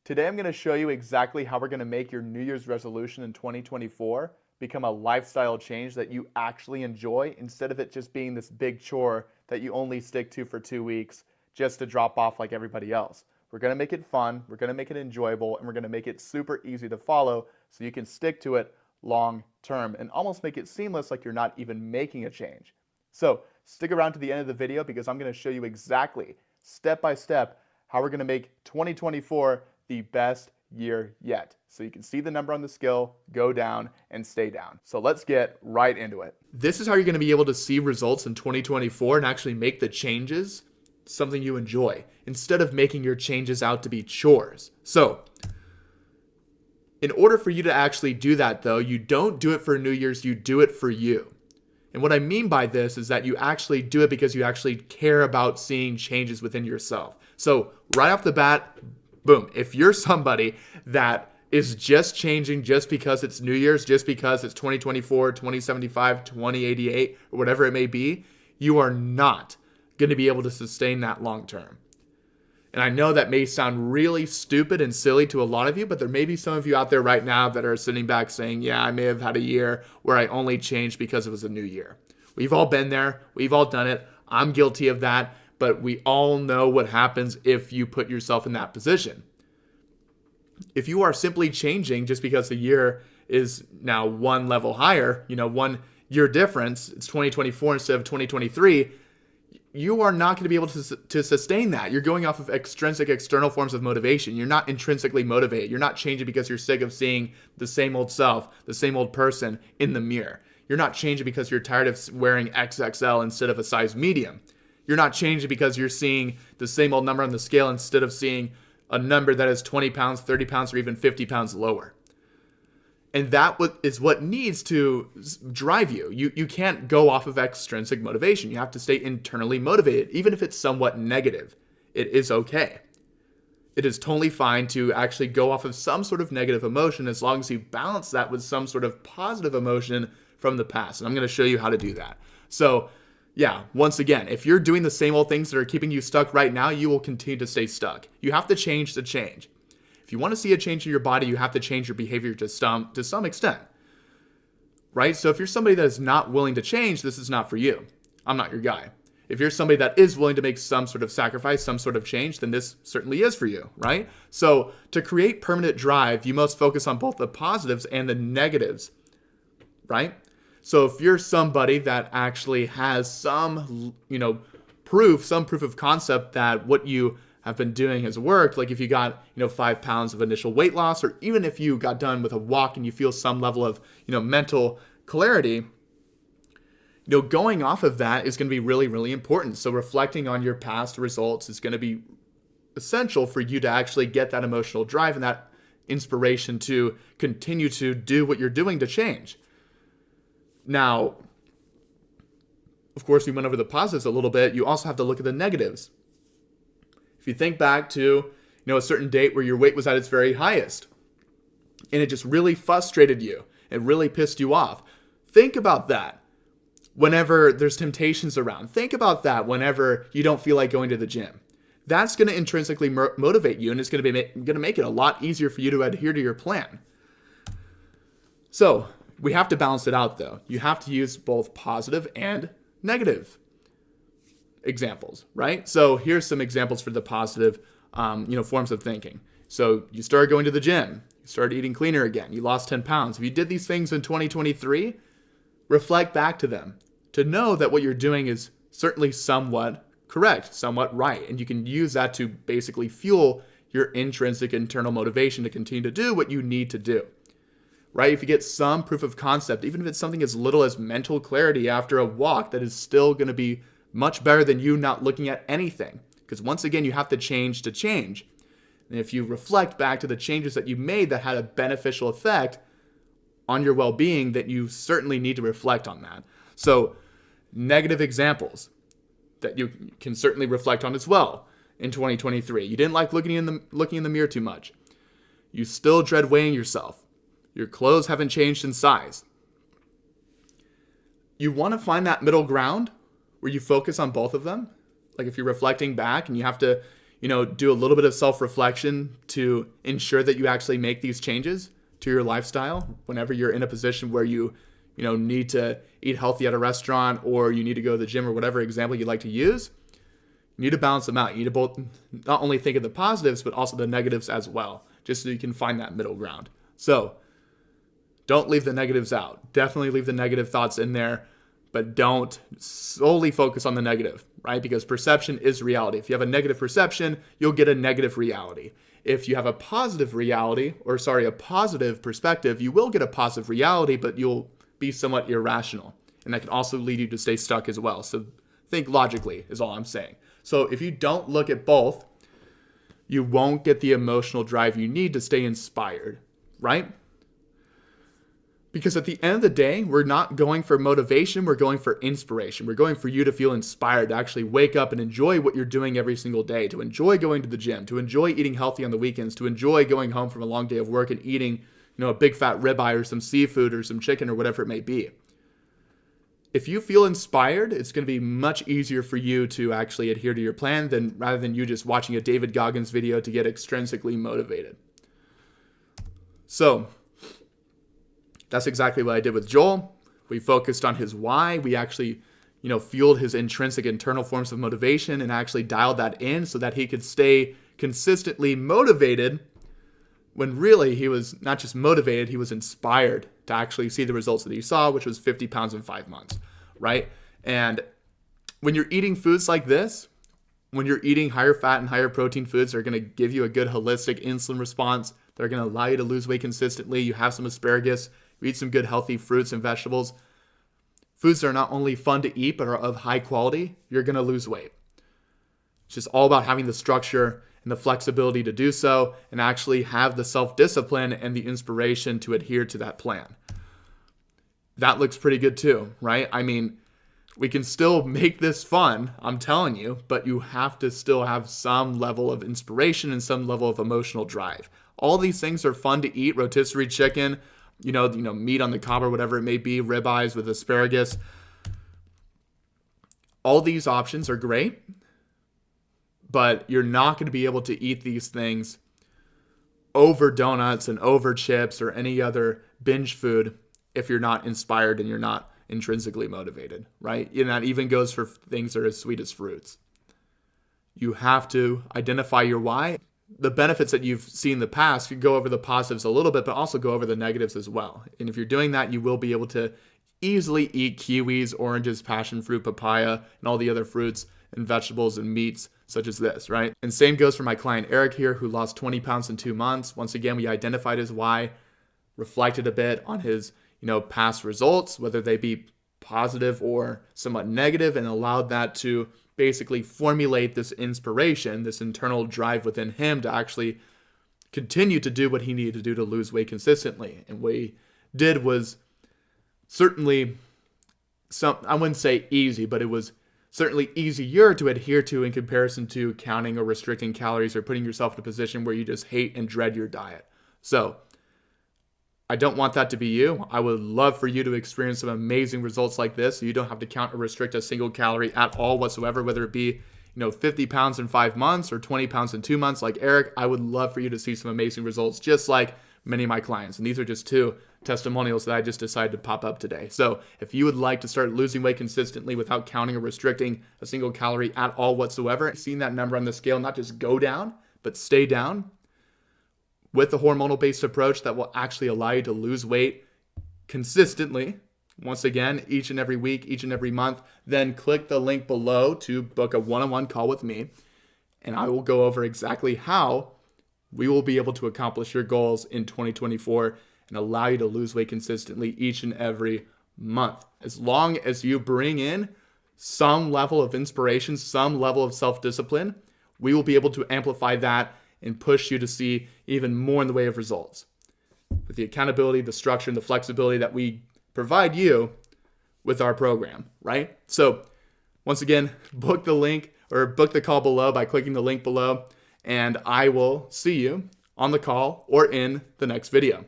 Today I'm going to show you exactly how we're going to make your New Year's resolution in 2024 become a lifestyle change that you actually enjoy instead of it just being this big chore that you only stick to for 2 weeks just to drop off like everybody else. We're going to make it fun, we're going to make it enjoyable, and we're going to make it super easy to follow so you can stick to it long term and almost make it seamless like you're not even making a change. So stick around to the end of the video because I'm going to show you exactly, step by step, how we're going to make 2024 the best year yet. So you can see the number on the scale go down and stay down. So let's get right into it. This is how you're going to be able to see results in 2024 and actually make the changes something you enjoy instead of making your changes out to be chores. So in order for you to actually do that though, you don't do it for New Year's, you do it for you. And what I mean by this is that you actually do it because you actually care about seeing changes within yourself. So right off the bat, boom, if you're somebody that is just changing just because it's New Year's, just because it's 2024, 2075, 2088, or whatever it may be, you are not going to be able to sustain that long term. And I know that may sound really stupid and silly to a lot of you, but there may be some of you out there right now that are sitting back saying, yeah, I may have had a year where I only changed because it was a new year. We've all been there. We've all done it. I'm guilty of that. But we all know what happens if you put yourself in that position. If you are simply changing just because the year is now one level higher, 1 year difference, it's 2024 instead of 2023, you are not going to be able to sustain that. You're going off of extrinsic external forms of motivation. You're not intrinsically motivated. You're not changing because you're sick of seeing the same old self, the same old person in the mirror. You're not changing because you're tired of wearing XXL instead of a size medium. You're not changing because you're seeing the same old number on the scale instead of seeing a number that is 20 pounds, 30 pounds, or even 50 pounds lower. And that is what needs to drive you. You can't go off of extrinsic motivation. You have to stay internally motivated, even if it's somewhat negative. It is okay. It is totally fine to actually go off of some sort of negative emotion as long as you balance that with some sort of positive emotion from the past. And I'm going to show you how to do that. So yeah, once again, if you're doing the same old things that are keeping you stuck right now, you will continue to stay stuck. You have to change to change. If you want to see a change in your body, you have to change your behavior to some extent, right? So if you're somebody that is not willing to change, this is not for you. I'm not your guy. If you're somebody that is willing to make some sort of sacrifice, some sort of change, then this certainly is for you, right? So to create permanent drive, you must focus on both the positives and the negatives, right? So if you're somebody that actually has some proof of concept that what you have been doing has worked, like if you got, 5 pounds of initial weight loss, or even if you got done with a walk and you feel some level of, mental clarity, going off of that is going to be really, really important. So reflecting on your past results is going to be essential for you to actually get that emotional drive and that inspiration to continue to do what you're doing to change. Now, of course, we went over the positives a little bit. You also have to look at the negatives. If you think back to, a certain date where your weight was at its very highest and it just really frustrated you, it really pissed you off, think about that whenever there's temptations around. Think about that whenever you don't feel like going to the gym. That's going to intrinsically motivate you, and it's going to make it a lot easier for you to adhere to your plan. So we have to balance it out, though. You have to use both positive and negative examples, right? So here's some examples for the positive, forms of thinking. So you started going to the gym. You started eating cleaner again. You lost 10 pounds. If you did these things in 2023, reflect back to them to know that what you're doing is certainly somewhat correct, somewhat right. And you can use that to basically fuel your intrinsic internal motivation to continue to do what you need to do. Right? If you get some proof of concept, even if it's something as little as mental clarity after a walk, that is still going to be much better than you not looking at anything. Because once again, you have to change to change. And if you reflect back to the changes that you made that had a beneficial effect on your well-being, then you certainly need to reflect on that. So negative examples that you can certainly reflect on as well in 2023. You didn't like looking in the mirror too much. You still dread weighing yourself. Your clothes haven't changed in size. You want to find that middle ground where you focus on both of them. Like if you're reflecting back and you have to, do a little bit of self-reflection to ensure that you actually make these changes to your lifestyle whenever you're in a position where you need to eat healthy at a restaurant, or you need to go to the gym, or whatever example you'd like to use. You need to balance them out. You need to both not only think of the positives, but also the negatives as well, just so you can find that middle ground. So don't leave the negatives out. Definitely leave the negative thoughts in there, but don't solely focus on the negative, right? Because perception is reality. If you have a negative perception, you'll get a negative reality. If you have a positive a positive perspective, you will get a positive reality, but you'll be somewhat irrational. And that can also lead you to stay stuck as well. So think logically is all I'm saying. So if you don't look at both, you won't get the emotional drive you need to stay inspired, right? Because at the end of the day, we're not going for motivation, we're going for inspiration. We're going for you to feel inspired, to actually wake up and enjoy what you're doing every single day, to enjoy going to the gym, to enjoy eating healthy on the weekends, to enjoy going home from a long day of work and eating, a big fat ribeye or some seafood or some chicken or whatever it may be. If you feel inspired, it's going to be much easier for you to actually adhere to your plan rather than you just watching a David Goggins video to get extrinsically motivated. So that's exactly what I did with Joel. We focused on his why. We actually, fueled his intrinsic internal forms of motivation and actually dialed that in so that he could stay consistently motivated when really he was not just motivated, he was inspired to actually see the results that he saw, which was 50 pounds in 5 months, right? And when you're eating foods like this, when you're eating higher fat and higher protein foods that are going to give you a good holistic insulin response, that are going to allow you to lose weight consistently, you have some asparagus, you eat some good healthy fruits and vegetables, foods that are not only fun to eat but are of high quality, you're going to lose weight. It's just all about having the structure and the flexibility to do so and actually have the self-discipline and the inspiration to adhere to that plan. That looks pretty good too, right? I mean, we can still make this fun, I'm telling you, but you have to still have some level of inspiration and some level of emotional drive. All these things are fun to eat: rotisserie chicken, meat on the cob or whatever it may be, ribeyes with asparagus. All these options are great, but you're not going to be able to eat these things over donuts and over chips or any other binge food if you're not inspired and you're not intrinsically motivated, right? And that even goes for things that are as sweet as fruits. You have to identify your why. The benefits that you've seen in the past, you go over the positives a little bit, but also go over the negatives as well. And if you're doing that, you will be able to easily eat kiwis, oranges, passion fruit, papaya, and all the other fruits and vegetables and meats such as this, right? And same goes for my client Eric here, who lost 20 pounds in 2 months. Once again, we identified his why, reflected a bit on his, past results, whether they be positive or somewhat negative, and allowed that to basically formulate this inspiration, this internal drive within him to actually continue to do what he needed to do to lose weight consistently. And what he did was certainly I wouldn't say easy, but it was certainly easier to adhere to in comparison to counting or restricting calories or putting yourself in a position where you just hate and dread your diet. So I don't want that to be you. I would love for you to experience some amazing results like this, so you don't have to count or restrict a single calorie at all whatsoever, whether it be 50 pounds in 5 months or 20 pounds in 2 months like Eric. I would love for you to see some amazing results just like many of my clients. And these are just 2 testimonials that I just decided to pop up today. So if you would like to start losing weight consistently without counting or restricting a single calorie at all whatsoever, seeing that number on the scale not just go down, but stay down with the hormonal-based approach that will actually allow you to lose weight consistently, once again, each and every week, each and every month, then click the link below to book a one-on-one call with me, and I will go over exactly how we will be able to accomplish your goals in 2024 and allow you to lose weight consistently each and every month. As long as you bring in some level of inspiration, some level of self-discipline, we will be able to amplify that and push you to see even more in the way of results. With the accountability, the structure, and the flexibility that we provide you with our program, right? So once again, book the link or book the call below by clicking the link below, and I will see you on the call or in the next video.